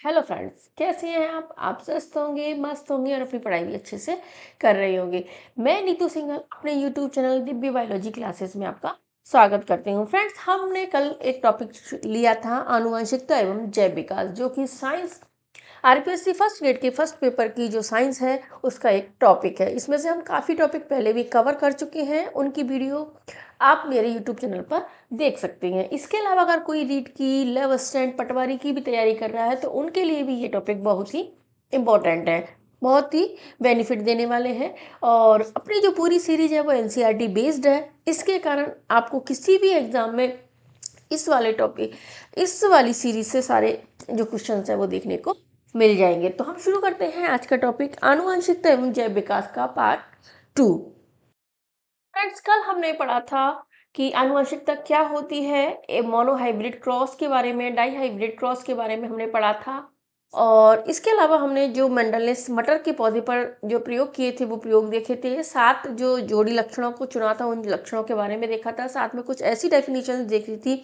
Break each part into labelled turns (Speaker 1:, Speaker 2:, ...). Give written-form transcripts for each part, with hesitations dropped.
Speaker 1: Hello friends, कैसे हैं आप स्वस्थ होंगे, मस्त होंगे और अपनी पढ़ाई भी अच्छे से कर रहे होंगे। मैं नीतू सिंघल अपने YouTube channel Divya biology classes में आपका स्वागत करती हूँ। फ्रेंड्स, हमने कल एक टॉपिक लिया था आनुवंशिकता एवं जैव विकास, जो कि साइंस आरपीएससी फर्स्ट ग्रेड के फर्स्ट पेपर की जो साइंस है उसका एक टॉपिक है। इसमें से हम काफ़ी टॉपिक पहले भी कवर कर चुके हैं, उनकी वीडियो आप मेरे यूट्यूब चैनल पर देख सकते हैं। इसके अलावा अगर कोई रीट की, लेव स्टैंड, पटवारी की भी तैयारी कर रहा है तो उनके लिए भी ये टॉपिक बहुत ही इम्पोर्टेंट है, बहुत ही बेनिफिट देने वाले हैं। और अपनी जो पूरी सीरीज है वो एनसीईआरटी बेस्ड है। इसके कारण आपको किसी भी एग्जाम में इस वाली सीरीज से सारे जो क्वेश्चन है वो देखने को मिल जाएंगे। तो हम शुरू करते हैं आज का टॉपिक आनुवंशिकता एवं जैव विकास का पार्ट 2। फ्रेंड्स, कल हमने पढ़ा था कि आनुवंशिकता क्या होती है, मोनोहाइब्रिड क्रॉस के बारे में, डाई हाइब्रिड क्रॉस के बारे में हमने पढ़ा था। और इसके अलावा हमने जो मेंडल ने मटर के पौधे पर जो प्रयोग किए थे वो प्रयोग देखे थे। 7 जो जोड़ी लक्षणों को चुना था, उन लक्षणों के बारे में देखा था। साथ में कुछ ऐसी डेफिनेशन देखी थी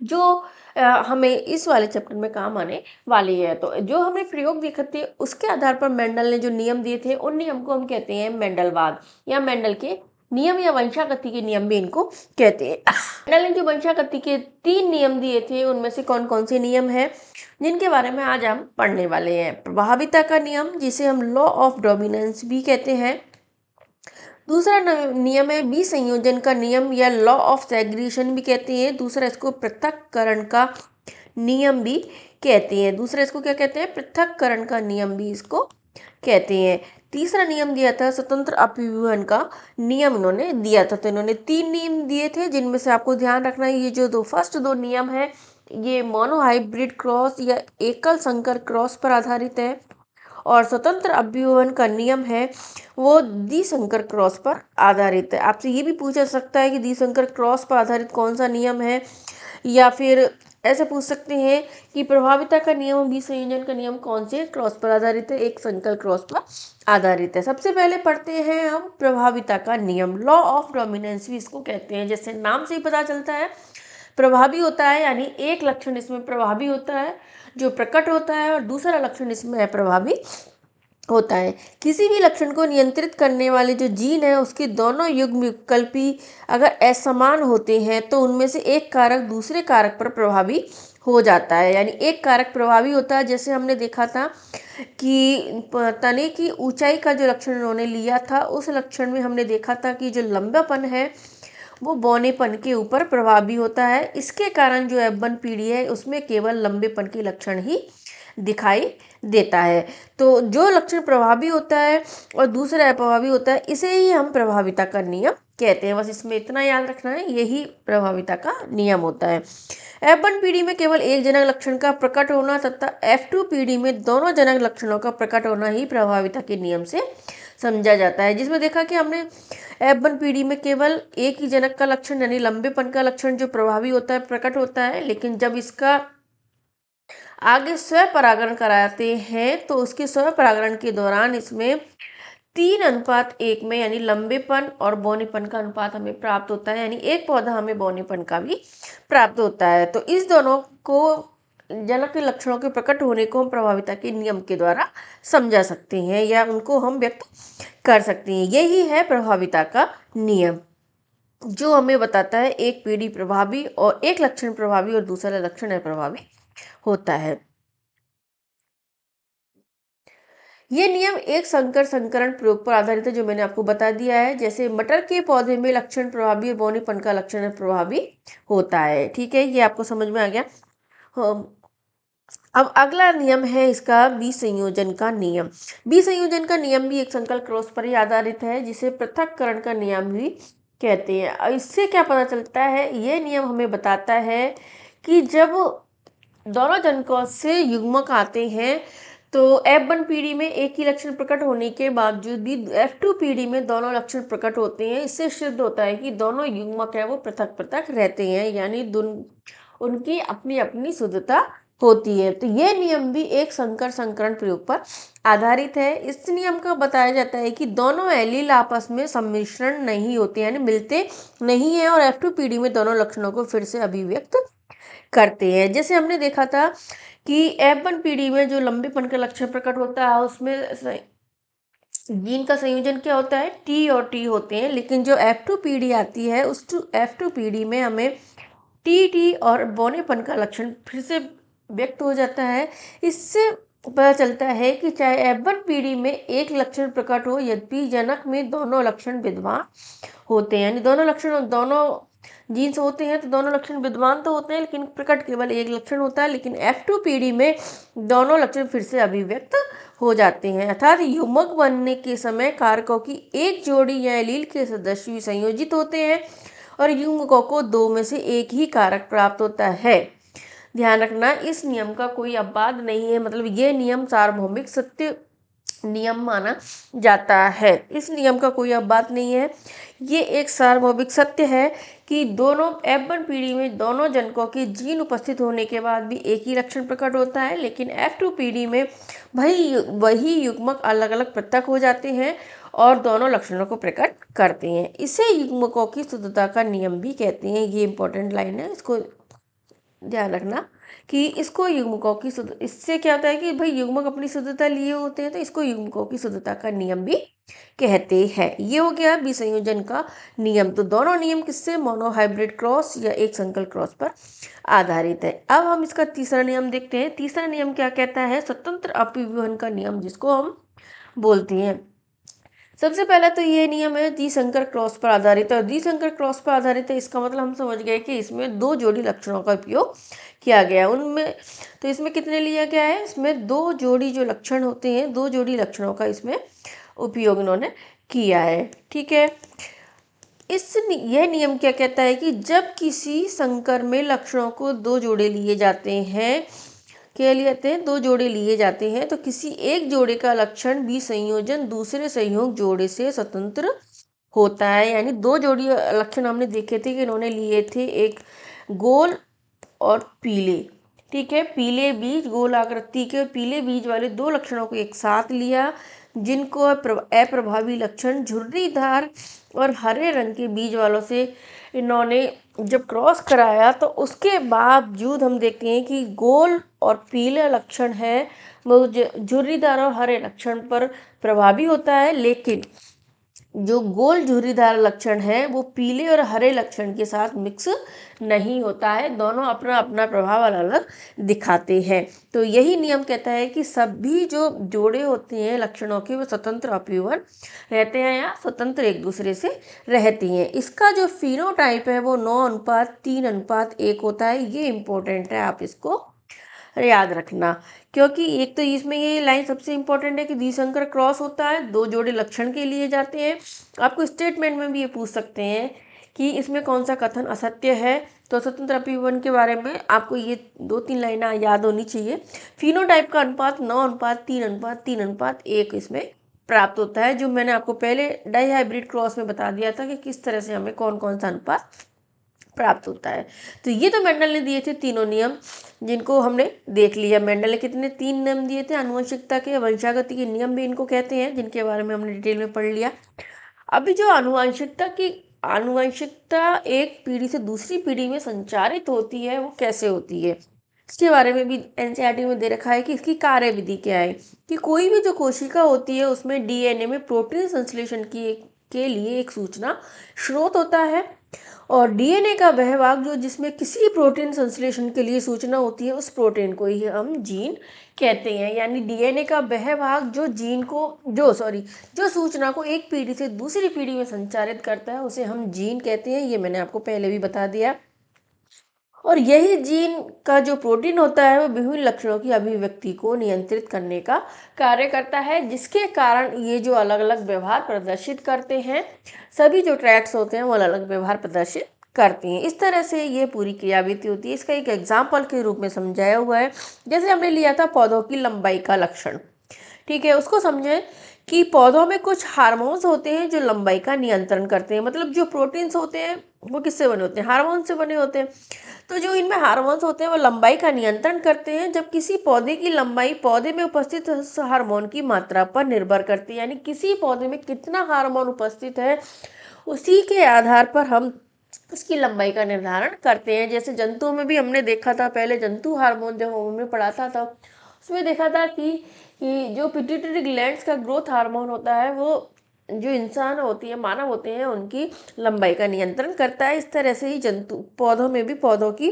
Speaker 1: जो हमें इस वाले चैप्टर में काम आने वाली है। तो जो हमने प्रयोग देखे थे उसके आधार पर मेंडल ने जो नियम दिए थे उन नियम को हम कहते हैं मेंडलवाद, या मेंडल के नियम या वंशागति के नियम भी इनको कहते हैं। मेंडल ने जो वंशागति के 3 नियम दिए थे उनमें से कौन कौन से नियम हैं जिनके बारे में आज हम पढ़ने वाले हैं। प्रभाविता का नियम, जिसे हम लॉ ऑफ डोमिनेंस भी कहते हैं। दूसरा नियम है विसंयोजन का नियम, या लॉ ऑफ सेग्रीगेशन भी कहते हैं। दूसरा इसको पृथक्करण का नियम भी कहते हैं। दूसरा इसको क्या कहते हैं? पृथक्करण का नियम भी इसको कहते हैं। तीसरा नियम दिया था स्वतंत्र अपव्यूहन का नियम, इन्होंने दिया था। तो इन्होंने 3 नियम दिए थे, जिनमें से आपको ध्यान रखना है ये जो फर्स्ट 2 नियम है ये मोनोहाइब्रिड क्रॉस या एकल संकर क्रॉस पर आधारित है, और स्वतंत्र अपव्यूहन का नियम है वो द्विसंकर क्रॉस पर आधारित है। आपसे ये भी पूछा सकता है कि द्विसंकर क्रॉस पर आधारित कौन सा नियम है, या फिर ऐसे पूछ सकते हैं कि प्रभाविता का नियम, विसंयोजन का नियम कौन से क्रॉस पर आधारित है? एक संकर क्रॉस पर आधारित है। सबसे पहले पढ़ते हैं हम प्रभाविता का नियम, लॉ ऑफ डोमिनेंस भी इसको कहते हैं। जैसे नाम से ही पता चलता है प्रभावी होता है, यानी एक लक्षण इसमें प्रभावी होता है जो प्रकट होता है, और दूसरा लक्षण इसमें अप्रभावी होता है। किसी भी लक्षण को नियंत्रित करने वाले जो जीन है उसके दोनों युग्म विकल्पी अगर असमान होते हैं तो उनमें से एक कारक दूसरे कारक पर प्रभावी हो जाता है। यानी एक कारक प्रभावी होता है। जैसे हमने देखा था कि तने की ऊंचाई का जो लक्षण उन्होंने लिया था, उस लक्षण में हमने देखा था कि जो लंबापन है वो बौनेपन के ऊपर प्रभावी होता है। इसके कारण जो F1 पीढ़ी है उसमें केवल लंबेपन के लक्षण ही दिखाई देता है। तो जो लक्षण प्रभावी होता है और दूसरा अप्रभावी होता है, इसे ही हम प्रभाविता का नियम कहते हैं। बस इसमें इतना याद रखना है, यही प्रभाविता का नियम होता है। F1 पीढ़ी में केवल एक जनक लक्षण का प्रकट होना तथा F2 पीढ़ी में दोनों जनक लक्षणों का प्रकट होना ही प्रभाविता के नियम से समझा जाता है। जिसमें देखा कि हमने F1 पीढ़ी में केवल एक ही जनक का लक्षण यानी लंबेपन का लक्षण जो प्रभावी होता है प्रकट होता है, लेकिन जब इसका आगे स्वपरागण कराते हैं तो उसके स्वपरागण के दौरान इसमें 3:1 में यानी लंबेपन और बौनेपन का अनुपात हमें प्राप्त होता है, यानी एक पौधा हमें बौनेपन का भी प्राप्त होता है। तो इस दोनों को जनक के लक्षणों के प्रकट होने को हम प्रभाविता के नियम के द्वारा समझा सकते हैं, या उनको हम व्यक्त कर सकते हैं। यही है प्रभाविता का नियम, जो हमें बताता है एक पीढ़ी प्रभावी और एक लक्षण प्रभावी और दूसरा लक्षण अप्रभावी होता है। ये नियम एक संकर संकरण प्रयोग पर आधारित है, जो मैंने आपको बता दिया है। जैसे मटर के पौधे में लक्षण प्रभावी और बौनेपन का लक्षण प्रभावी होता है। ठीक है, ये आपको समझ में आ गया। अब अगला नियम है इसका विसंयोजन का नियम। विसंयोजन का नियम भी एक संकर क्रॉस पर ही आधारित है, जिसे पृथक्करण का नियम भी कहते हैं। और इससे क्या पता चलता है? ये नियम हमें बताता है कि जब दोनों जनकों से युग्मक आते हैं तो F1 पीढ़ी में एक ही लक्षण प्रकट होने के बावजूद भी F2 पीढ़ी में दोनों लक्षण प्रकट होते हैं। इससे सिद्ध होता है कि दोनों युग्मक है वो पृथक पृथक रहते हैं, यानी उनकी अपनी अपनी शुद्धता होती है। तो ये नियम भी एक संकर संकरण प्रयोग पर आधारित है। इस नियम का बताया जाता है कि दोनों एलील आपस में सम्मिश्रण नहीं होते, यानी मिलते नहीं है, और F2 पीढ़ी में दोनों लक्षणों को फिर से अभिव्यक्त करते हैं। जैसे हमने देखा था कि F1 पीढ़ी में जो लंबेपन का लक्षण प्रकट होता है उसमें जीन का संयोजन क्या होता है, टी और टी होते हैं। लेकिन जो F2 पीढ़ी आती है उस F2 पीढ़ी में हमें टी और बौनेपन का लक्षण फिर से व्यक्त हो जाता है। इससे पता चलता है कि चाहे F1 पीढ़ी में एक लक्षण प्रकट हो, यद्यपि जनक में दोनों लक्षण विद्यमान होते हैं, यानी दोनों जीन्स होते हैं तो दोनों लक्षण विद्यमान तो होते हैं, लेकिन प्रकट केवल एक लक्षण होता है। लेकिन F2 पीढ़ी में दोनों लक्षण फिर से अभिव्यक्त हो जाते हैं, अर्थात युग्मक बनने के समय कारकों की एक जोड़ी या एलील के सदस्य भी संयोजित होते हैं और युग्मकों को दो में से एक ही कारक प्राप्त होता है। ध्यान रखना, इस नियम का कोई अपवाद नहीं है, मतलब ये नियम सार्वभौमिक सत्य नियम माना जाता है। इस नियम का कोई अपवाद नहीं है, ये एक सार्वभौमिक सत्य है कि दोनों F1 पीढ़ी में दोनों जनकों के जीन उपस्थित होने के बाद भी एक ही लक्षण प्रकट होता है, लेकिन F2 पीढ़ी में वही युग्मक अलग अलग पृथक हो जाते हैं और दोनों लक्षणों को प्रकट करते हैं। इसे युग्मकों की शुद्धता का नियम भी कहते हैं। ये इंपॉर्टेंट लाइन है, इसको ध्यान रखना कि इसको युग्मकों की शुद्ध, इससे क्या होता है कि भाई युग्मक अपनी शुद्धता लिए होते हैं तो इसको युग्मकों की शुद्धता का नियम भी कहते हैं। ये हो गया विसंयोजन का नियम। तो दोनों नियम किससे, मोनोहाइब्रिड क्रॉस या एक संकर क्रॉस पर आधारित है। अब हम इसका तीसरा नियम देखते हैं। तीसरा नियम क्या कहता है, स्वतंत्र अपविवहन का नियम जिसको हम बोलते हैं। सबसे पहला तो ये नियम है द्विसंकर क्रॉस पर आधारित है। और द्विसंकर क्रॉस पर आधारित है, इसका मतलब हम समझ गए कि इसमें दो जोड़ी लक्षणों का उपयोग किया गया है। उनमें तो इसमें कितने लिया गया है, इसमें दो जोड़ी जो लक्षण होते हैं, दो जोड़ी लक्षणों का इसमें उपयोग इन्होंने किया है। ठीक है, यह नियम क्या कहता है कि जब किसी संकर में लक्षणों को दो जोड़े लिए जाते हैं, क्या लिए जाते हैं, दो जोड़े लिए जाते हैं, तो किसी एक जोड़े का लक्षण भी संयोजन दूसरे संयोग जोड़े से स्वतंत्र होता है। यानी दो जोड़ी लक्षण हमने देखे थे कि इन्होंने लिए थे, एक गोल और पीले। ठीक है, पीले बीज, गोल आकृति के पीले बीज वाले दो लक्षणों को एक साथ लिया, जिनको अप्रभावी लक्षण झुर्रीदार और हरे रंग के बीज वालों से इन्होंने जब क्रॉस कराया तो उसके बावजूद हम देखते हैं कि गोल और पीले लक्षण है वो झुर्रीदार और हरे लक्षण पर प्रभावी होता है, लेकिन जो गोल झुर्रीदार लक्षण है वो पीले और हरे लक्षण के साथ मिक्स नहीं होता है, दोनों अपना अपना प्रभाव अलग अलग दिखाते हैं। तो यही नियम कहता है कि सभी जो जोड़े होते हैं लक्षणों के वो स्वतंत्र अपविवहन रहते हैं या स्वतंत्र एक दूसरे से रहती हैं। इसका जो फिनोटाइप है वो 9:3:1 होता है। ये इंपॉर्टेंट है, आप इसको याद रखना, क्योंकि एक तो इसमें ये लाइन सबसे इंपॉर्टेंट है कि द्विसंकर क्रॉस होता है, दो जोड़े लक्षण के लिए जाते हैं। आपको स्टेटमेंट में भी ये पूछ सकते हैं कि इसमें कौन सा कथन असत्य है। तो स्वतंत्र अपविवहन के बारे में आपको ये 2-3 लाइनें याद होनी चाहिए। फिनोटाइप का अनुपात 9:3:3:1 इसमें प्राप्त होता है, जो मैंने आपको पहले डाईहाइब्रिड क्रॉस में बता दिया था कि किस तरह से हमें कौन कौन सा अनुपात प्राप्त होता है। तो ये तो मेंडल ने दिए थे तीनों नियम, जिनको हमने देख लिया। मेंडल ने कितने 3 नियम दिए थे आनुवंशिकता के, वंशागति के नियम भी इनको कहते हैं, जिनके बारे में हमने डिटेल में पढ़ लिया। अभी जो आनुवंशिकता एक पीढ़ी से दूसरी पीढ़ी में संचारित होती है वो कैसे होती है, इसके बारे में भी एनसीईआरटी में दे रखा है कि इसकी कार्यविधि क्या है। कि कोई भी जो कोशिका होती है उसमें डीएनए में प्रोटीन संश्लेषण के लिए एक सूचना स्रोत होता है, और डीएनए का वह भाग जो जिसमें किसी प्रोटीन संश्लेषण के लिए सूचना होती है उस प्रोटीन को ही हम जीन कहते हैं। यानी डीएनए का वह भाग जो जो सूचना को एक पीढ़ी से दूसरी पीढ़ी में संचारित करता है उसे हम जीन कहते हैं। ये मैंने आपको पहले भी बता दिया। और यही जीन का जो प्रोटीन होता है वो विभिन्न लक्षणों की अभिव्यक्ति को नियंत्रित करने का कार्य करता है, जिसके कारण ये जो अलग अलग व्यवहार प्रदर्शित करते हैं, सभी जो ट्रैक्स होते हैं वो अलग अलग व्यवहार प्रदर्शित करती हैं। इस तरह से ये पूरी क्रियाविधि होती है। इसका एक एग्जाम्पल के रूप में समझाया हुआ है, जैसे हमने लिया था पौधों की लंबाई का लक्षण। ठीक है, उसको समझें कि पौधों में कुछ हार्मोन्स होते हैं जो लंबाई का नियंत्रण करते हैं। मतलब जो प्रोटीन्स होते हैं वो किससे बने होते हैं, हार्मोन से बने होते हैं। तो जो इनमें हार्मोन्स होते हैं वो लंबाई का नियंत्रण करते हैं। जब किसी पौधे की लंबाई पौधे में उपस्थित हार्मोन की मात्रा पर निर्भर करती है, यानी किसी पौधे में कितना हार्मोन उपस्थित है उसी के आधार पर हम उसकी लंबाई का निर्धारण करते हैं। जैसे जंतुओं में भी हमने देखा था, पहले जंतु हार्मोन जब हमने पढ़ा था उसमें देखा था कि जो पिट्यूटरी ग्लैंड्स का ग्रोथ हार्मोन होता है वो जो इंसान होती है, मानव होते हैं, उनकी लंबाई का नियंत्रण करता है। इस तरह से ही जंतु पौधों में भी पौधों की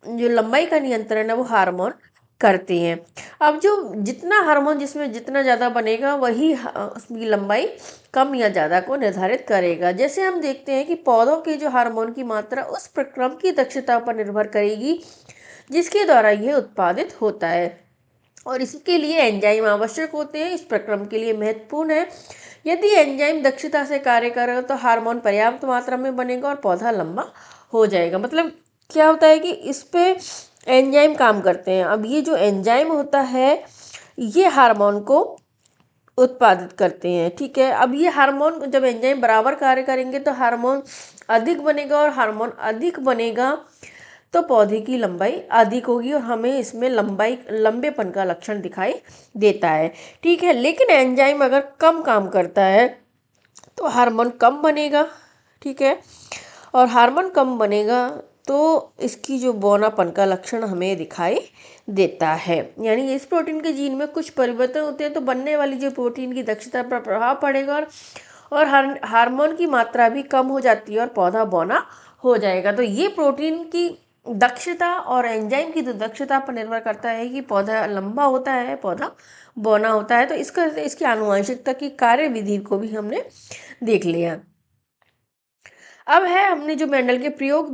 Speaker 1: जो लंबाई का नियंत्रण है वो हार्मोन करते हैं। अब जो जितना हार्मोन जिसमें जितना ज़्यादा बनेगा वही उसकी लंबाई कम या ज़्यादा को निर्धारित करेगा। जैसे हम देखते हैं कि पौधों के जो हार्मोन की मात्रा उस प्रक्रम की दक्षता पर निर्भर करेगी जिसके द्वारा यह उत्पादित होता है, और इसके लिए एंजाइम आवश्यक होते हैं। इस प्रक्रम के लिए महत्वपूर्ण है, यदि एंजाइम दक्षता से कार्य करेगा तो हार्मोन पर्याप्त मात्रा में बनेगा और पौधा लंबा हो जाएगा। मतलब क्या होता है कि इस पे एंजाइम काम करते हैं। अब ये जो एंजाइम होता है ये हार्मोन को उत्पादित करते हैं, ठीक है। अब ये हार्मोन जब एंजाइम बराबर कार्य करेंगे तो हार्मोन अधिक बनेगा, और हार्मोन अधिक बनेगा तो पौधे की लंबाई अधिक होगी और हमें इसमें लंबेपन का लक्षण दिखाई देता है, ठीक है। लेकिन एंजाइम अगर कम काम करता है तो हार्मोन कम बनेगा, ठीक है, और हार्मोन कम बनेगा तो इसकी जो बौनापन का लक्षण हमें दिखाई देता है। यानी इस प्रोटीन के जीन में कुछ परिवर्तन होते हैं तो बनने वाली जो प्रोटीन की दक्षता पर प्रभाव पड़ेगा, और हार्मोन की मात्रा भी कम हो जाती है और पौधा बौना हो जाएगा। तो ये प्रोटीन की दक्षता और एंजाइम की जो दक्षता पर निर्भर करता है कि पौधा लंबा होता है, पौधा बौना होता है। तो इसकी आनुवंशिकता की कार्यविधि को भी हमने देख लिया। अब है हमने जो मेंडल के प्रयोग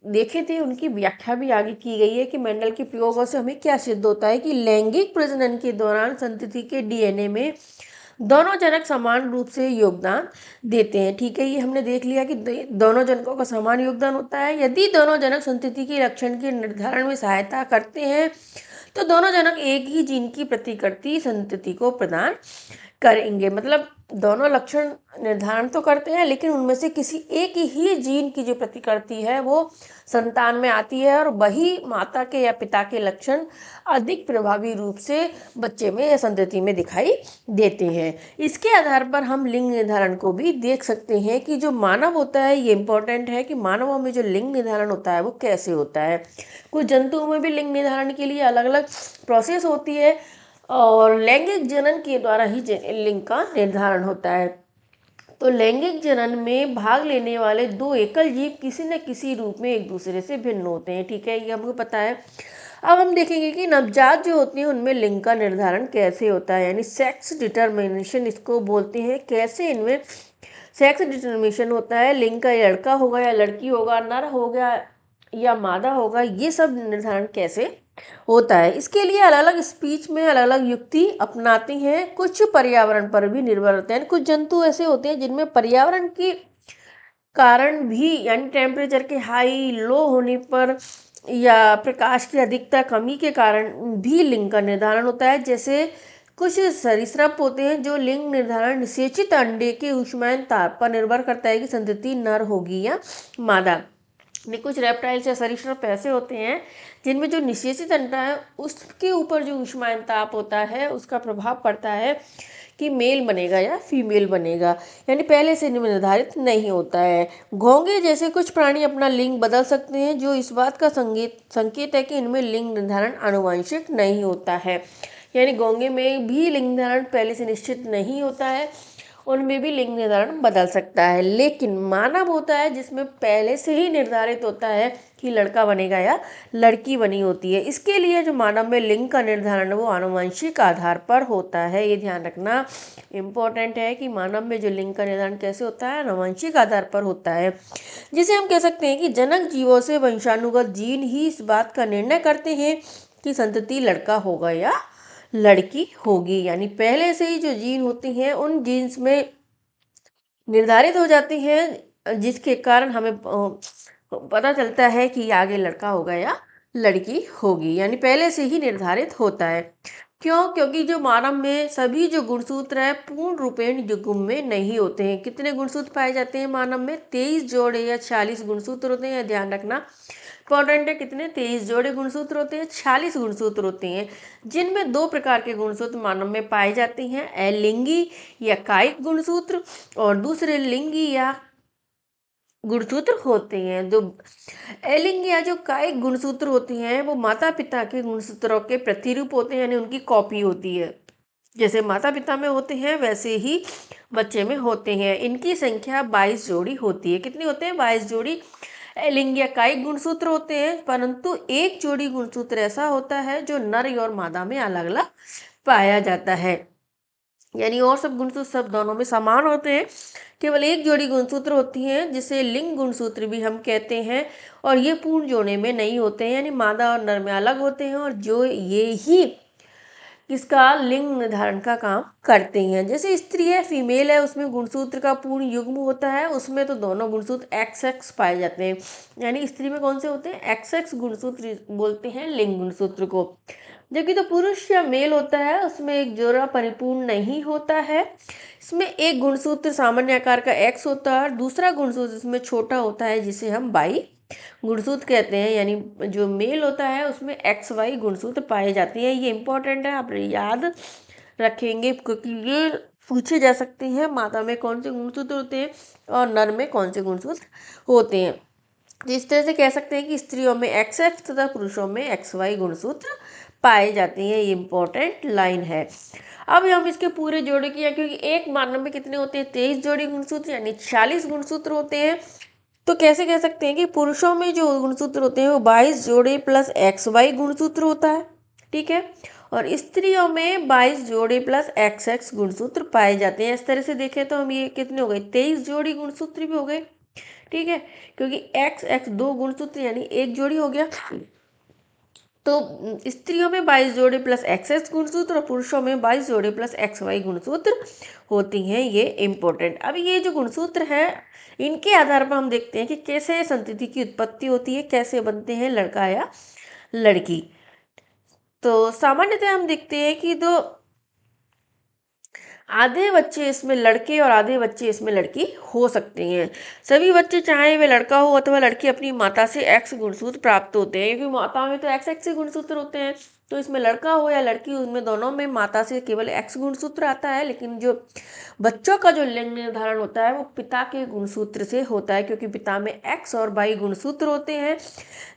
Speaker 1: देखे थे उनकी व्याख्या भी आगे की गई है कि मेंडल के प्रयोगों से हमें क्या सिद्ध होता है कि लैंगिक प्रजनन के दौरान संतति के डीएनए में दोनों जनक समान रूप से योगदान देते हैं, ठीक है। ये हमने देख लिया कि दोनों जनकों का समान योगदान होता है। यदि दोनों जनक संतति के लक्षण के निर्धारण में सहायता करते हैं तो दोनों जनक एक ही जीन की प्रतिकृति संतति को प्रदान करेंगे। मतलब दोनों लक्षण निर्धारण तो करते हैं लेकिन उनमें से किसी एक ही जीन की जो प्रतिकृति है वो संतान में आती है, और वही माता के या पिता के लक्षण अधिक प्रभावी रूप से बच्चे में या संतति में दिखाई देते हैं। इसके आधार पर हम लिंग निर्धारण को भी देख सकते हैं कि जो मानव होता है, ये इंपॉर्टेंट है कि मानवों में जो लिंग निर्धारण होता है वो कैसे होता है। कुछ जंतुओं में भी लिंग निर्धारण के लिए अलग अलग प्रोसेस होती है, और लैंगिक जनन के द्वारा ही लिंग का निर्धारण होता है। तो लैंगिक जनन में भाग लेने वाले दो एकल जीव किसी न किसी रूप में एक दूसरे से भिन्न होते हैं, ठीक है, ये हमको पता है। अब हम देखेंगे कि नवजात जो होती हैं उनमें लिंग का निर्धारण कैसे होता है, यानी सेक्स डिटर्मिनेशन इसको बोलते हैं। कैसे इनमें सेक्स डिटर्मिनेशन होता है, लिंग का लड़का होगा या लड़की होगा, नर होगा या मादा होगा, ये सब निर्धारण कैसे होता है। इसके लिए अलग अलग स्पीच में अलग अलग युक्ति अपनाती हैं। कुछ पर्यावरण पर भी निर्भर होते हैं। कुछ जंतु ऐसे होते हैं जिनमें पर्यावरण के कारण भी, यानी टेम्परेचर के हाई लो होने पर या प्रकाश की अधिकता कमी के कारण भी लिंग का निर्धारण होता है। जैसे कुछ सरीसृप होते हैं जो लिंग निर्धारण निषेचित अंडे के ऊष्मायन ताप पर निर्भर करता है कि संतति नर होगी या मादा। कुछ रेप्टाइल्स या सरीसृप ऐसे होते हैं जिनमें जो निषेचित अंडा है उसके ऊपर जो ऊष्मायन ताप होता है उसका प्रभाव पड़ता है कि मेल बनेगा या फीमेल बनेगा, यानी पहले से निर्धारित नहीं होता है। घोंगे जैसे कुछ प्राणी अपना लिंग बदल सकते हैं, जो इस बात का संकेत है कि इनमें लिंग निर्धारण आनुवंशिक नहीं होता है। यानी घोंगे में भी लिंग निर्धारण पहले से निश्चित नहीं होता है, उनमें भी लिंग निर्धारण बदल सकता है। लेकिन मानव होता है जिसमें पहले से ही निर्धारित होता है कि लड़का बनेगा या लड़की बनी होती है। इसके लिए जो मानव में लिंग का निर्धारण वो आनुवंशिक आधार पर होता है। ये ध्यान रखना इम्पोर्टेंट है कि मानव में जो लिंग का निर्धारण कैसे होता है, आनुवंशिक आधार पर होता है। जिसे हम कह सकते हैं कि जनक जीवों से वंशानुगत जीन ही इस बात का निर्णय करते हैं कि संतति लड़का होगा या लड़की होगी। यानी पहले से ही जो जीन होती हैं उन जीन्स में निर्धारित हो जाती हैं, जिसके कारण हमें पता चलता है कि आगे लड़का होगा या लड़की होगी, यानी पहले से ही निर्धारित होता है। क्यों? क्योंकि जो मानव में सभी जो गुणसूत्र है पूर्ण रूपेण युग्म में नहीं होते हैं। कितने गुणसूत्र पाए जाते हैं मानव में? 23 जोड़े या 46 गुणसूत्र होते हैं। ध्यान रखना इंपॉर्टेंट है। कितने? 23 जोड़े गुणसूत्र होते हैं, 46 गुणसूत्र होते हैं, जिनमें दो प्रकार के गुणसूत्र मानव में पाए जाते हैं, अलिंगी या कायिक गुणसूत्र और दूसरे लिंगी या गुणसूत्र होते हैं। जो एलिंग या जो कायिक गुणसूत्र होते हैं वो माता पिता के गुणसूत्रों के प्रतिरूप होते हैं, यानी उनकी कॉपी होती है। जैसे माता पिता में होते हैं वैसे ही बच्चे में होते हैं। इनकी संख्या 22 जोड़ी होती है। कितनी होते हैं? 22 जोड़ी एलिंग या कायिक गुणसूत्र होते हैं, परंतु एक जोड़ी गुणसूत्र ऐसा होता है जो नर और मादा में अलग अलग पाया जाता है। यानी और सब गुणसूत्र सब दोनों में समान होते हैं, केवल एक जोड़ी गुणसूत्र होती है जिसे लिंग गुणसूत्र भी हम कहते हैं, और ये पूर्ण जोड़े में नहीं होते हैं, यानी मादा और नर में अलग होते हैं, और जो ये ही इसका लिंग निर्धारण का काम करते हैं। जैसे स्त्री है, फीमेल है, उसमें गुणसूत्र का पूर्ण युग्म होता है, उसमें तो दोनों गुणसूत्र XX पाए जाते हैं। यानी स्त्री में कौन से होते हैं? XX गुणसूत्र बोलते हैं लिंग गुणसूत्र को। जबकि तो पुरुष या मेल होता है उसमें एक जोड़ा परिपूर्ण नहीं होता है। इसमें एक गुणसूत्र सामान्य आकार का X होता है और दूसरा गुणसूत्र इसमें छोटा होता है जिसे हम बाई गुणसूत्र कहते हैं। यानी जो मेल होता है उसमें XY गुणसूत्र पाए जाते हैं। ये इंपॉर्टेंट है, आप याद रखेंगे क्योंकि ये पूछे जा सकते हैं मादा में कौन से गुणसूत्र होते हैं और नर में कौन से गुणसूत्र होते हैं। तो इस तरह से कह सकते हैं कि स्त्रियों में XX तथा पुरुषों में XY गुणसूत्र पाए जाते हैं। ये इंपॉर्टेंट लाइन है। अब हम इसके पूरे जोड़े किया, क्योंकि एक मानव में कितने होते हैं? 23 जोड़ी गुणसूत्र, यानी 46 गुणसूत्र होते हैं। तो कैसे कह सकते हैं कि पुरुषों में जो गुणसूत्र होते हैं वो 22 जोड़े प्लस XY गुणसूत्र होता है, ठीक है, और स्त्रियों में 22 जोड़े प्लस XX गुणसूत्र पाए जाते हैं। इस तरह से देखें तो हम ये कितने हो गए? 23 जोड़ी गुणसूत्र भी हो गए, ठीक है, क्योंकि XX दो गुणसूत्र यानी एक जोड़ी हो गया। तो स्त्रियों में 22 जोड़े प्लस XX गुणसूत्र और पुरुषों में 22 जोड़े प्लस XY गुणसूत्र होती हैं। ये इंपॉर्टेंट। अब ये जो गुणसूत्र हैं इनके आधार पर हम देखते हैं कि कैसे संतति की उत्पत्ति होती है, कैसे बनते हैं लड़का या लड़की। तो सामान्यतः हम देखते हैं कि तो आधे बच्चे इसमें लड़के और आधे बच्चे इसमें लड़की हो सकते हैं। सभी बच्चे चाहे वे लड़का हो अथवा लड़की अपनी माता से X गुणसूत्र प्राप्त होते हैं, क्योंकि माता में तो XX गुणसूत्र होते हैं। तो इसमें लड़का हो या लड़की, उनमें दोनों में माता से केवल X गुणसूत्र आता है। लेकिन जो बच्चों का जो लिंग निर्धारण होता है वो पिता के गुणसूत्र से होता है, क्योंकि पिता में X और Y गुणसूत्र होते हैं,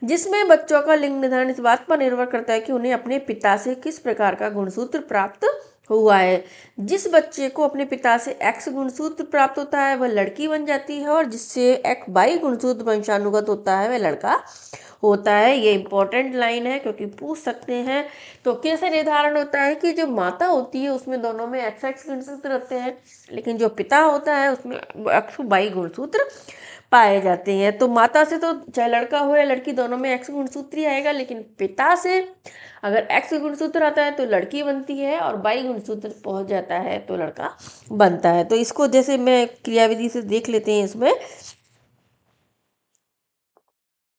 Speaker 1: जिसमें बच्चों का लिंग निर्धारण इस बात पर निर्भर करता है कि उन्हें अपने पिता से किस प्रकार का गुणसूत्र प्राप्त हुआ है। जिस बच्चे को अपने पिता से X गुणसूत्र प्राप्त होता है वह लड़की बन जाती है, और जिससे XY गुणसूत्र वंशानुगत होता है वह लड़का होता है। ये इंपॉर्टेंट लाइन है क्योंकि पूछ सकते हैं। तो कैसे निर्धारण होता है कि जो माता होती है उसमें दोनों में XX गुणसूत्र होते हैं, लेकिन जो पिता होता है उसमें XY गुणसूत्र पाए जाते हैं। तो माता से तो चाहे लड़का हो या लड़की दोनों में X गुणसूत्र ही आएगा, लेकिन पिता से अगर X गुणसूत्र आता है तो लड़की बनती है, और Y गुणसूत्र पहुंच जाता है तो लड़का बनता है। तो इसको जैसे मैं क्रियाविधि से देख लेते हैं। इसमें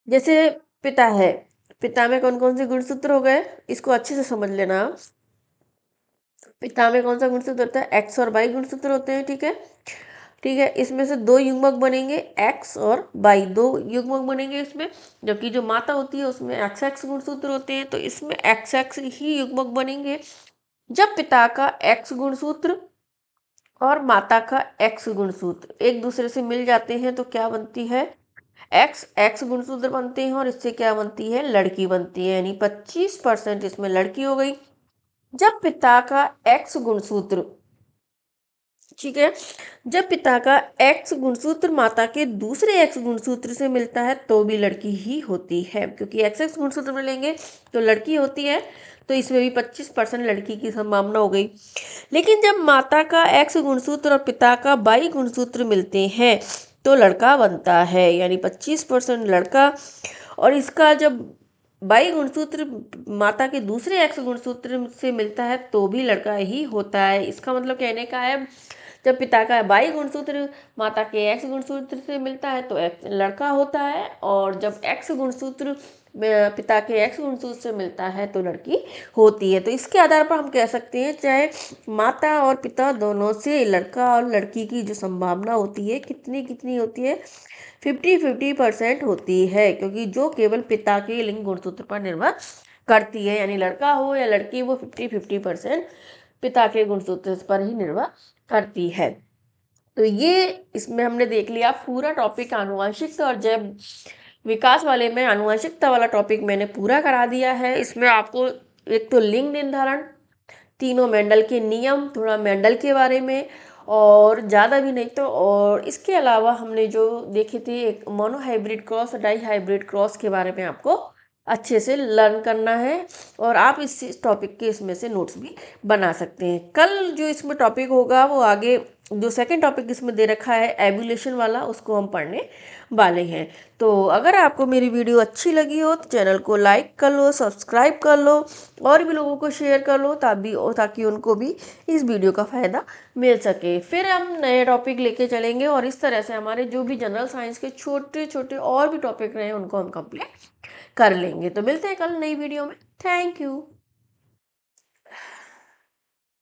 Speaker 1: जैसे पिता है, पिता में कौन कौन से गुणसूत्र हो गए, इसको अच्छे से समझ लेना। पिता में कौन सा गुणसूत्र होता है? X और Y गुणसूत्र होते हैं, ठीक है, ठीक है। इसमें से दो युग्मक बनेंगे, X और Y, दो युग्मक बनेंगे इसमें। जबकि जो माता होती है उसमें XX गुणसूत्र होते हैं, तो इसमें XX ही युग्मक बनेंगे। जब पिता का X गुणसूत्र और माता का X गुणसूत्र एक दूसरे से मिल जाते हैं तो क्या बनती है? X गुणसूत्र बनते हैं, और इससे क्या बनती है? लड़की बनती है। यानी 25% इसमें लड़की हो गई। जब पिता का X गुणसूत्र, ठीक है, जब पिता का X गुणसूत्र माता के दूसरे X गुणसूत्र से मिलता है तो भी लड़की ही होती है, क्योंकि XX गुणसूत्र में लेंगे तो लड़की होती है। तो इसमें भी 25% लड़की की संभावना हो गई। लेकिन जब माता का X गुणसूत्र और पिता का Y गुणसूत्र मिलते हैं तो लड़का बनता है, यानी 25% लड़का। और इसका जब Y गुणसूत्र माता के दूसरे X गुणसूत्र से मिलता है तो भी लड़का ही होता है। इसका मतलब कहने का है जब पिता का Y गुणसूत्र माता के X गुणसूत्र से मिलता है तो लड़का होता है, और जब X गुणसूत्र पिता के X गुणसूत्र से मिलता है तो लड़की होती है। तो इसके आधार पर हम कह सकते हैं चाहे माता और पिता दोनों से लड़का और लड़की की जो संभावना होती है कितनी कितनी होती है? 50-50% होती है, क्योंकि जो केवल पिता के लिंग गुणसूत्र पर निर्भर करती है। यानी लड़का हो या लड़की, वो 50-50% पिता के गुणसूत्र पर ही निर्भर करती है। तो ये इसमें हमने देख लिया पूरा टॉपिक आनुवंशिकता और जैव विकास वाले में आनुवंशिकता वाला टॉपिक मैंने पूरा करा दिया है। इसमें आपको एक तो लिंग निर्धारण, तीनों मेंडल के नियम, थोड़ा मेंडल के बारे में और ज़्यादा भी नहीं तो, और इसके अलावा हमने जो देखे थे एक monohybrid cross, dihybrid cross के बारे में आपको अच्छे से लर्न करना है और आप इस टॉपिक के इसमें से नोट्स भी बना सकते हैं। कल जो इसमें टॉपिक होगा वो आगे जो सेकंड टॉपिक इसमें दे रखा है एबुलेशन वाला, उसको हम पढ़ने वाले हैं। तो अगर आपको मेरी वीडियो अच्छी लगी हो तो चैनल को लाइक कर लो, सब्सक्राइब कर लो और भी लोगों को शेयर कर लो ताकि उनको भी इस वीडियो का फ़ायदा मिल सके। फिर हम नए टॉपिक लेके चलेंगे और इस तरह से हमारे जो भी जनरल साइंस के छोटे छोटे और भी टॉपिक रहे हैं उनको हम कंप्लीट कर लेंगे। तो मिलते हैं कल नई वीडियो में। Thank you.